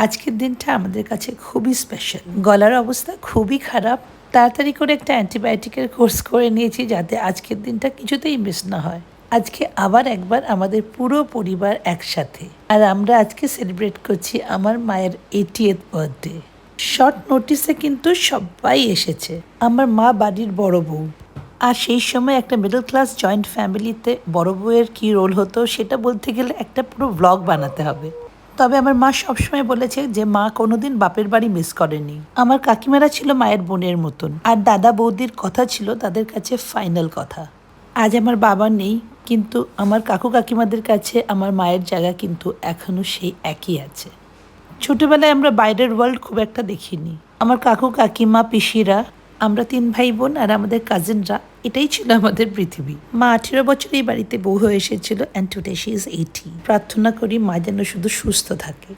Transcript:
আজকের দিনটা আমাদের কাছে খুবই স্পেশাল। গলার অবস্থা খুবই খারাপ। তাড়াতাড়ি করে একটা অ্যান্টিবায়োটিকের কোর্স করে নিয়েছি যাতে আজকের দিনটা কিছুতেই মিস না হয়। আজকে আবার একবার আমাদের পুরো পরিবার একসাথে। আর আমরা আজকে সেলিব্রেট করছি আমার মায়ের 80th বার্থডে। শর্ট নোটিসে কিন্তু সবাই এসেছে। আমার মা বাড়ির বড় বউ। আর সেই সময় একটা মিডল ক্লাস জয়েন্ট ফ্যামিলিতে বড় বউয়ের কী রোল হতো সেটা বলতে গেলে একটা পুরো ভ্লগ বানাতে হবে। তবে আমার মা সবসময় বলেছে যে মা কোনোদিন বাপের বাড়ি মিস করেনি। আমার কাকিমারা ছিল মায়ের বোনের মতন, আর দাদা বৌদির কথা ছিল তাদের কাছে ফাইনাল কথা। আজ আমার বাবা নেই, কিন্তু আমার কাকু কাকিমাদের কাছে আমার মায়ের জায়গা কিন্তু এখনো সেই একই আছে। ছোটবেলায় আমরা বাইরের ওয়ার্ল্ড খুব একটা দেখিনি। আমার কাকু কাকিমা পিসিরা, আমরা 3 ভাই বোন আর আমাদের কাজিনরা, এটাই ছিল আমাদের পৃথিবী। মা 18 বছর এই বাড়িতে বউ হয়ে এসেছিল, অ্যান্ড টুডে শি ইজ 80। প্রার্থনা করি মা যেন শুধু সুস্থ থাকে।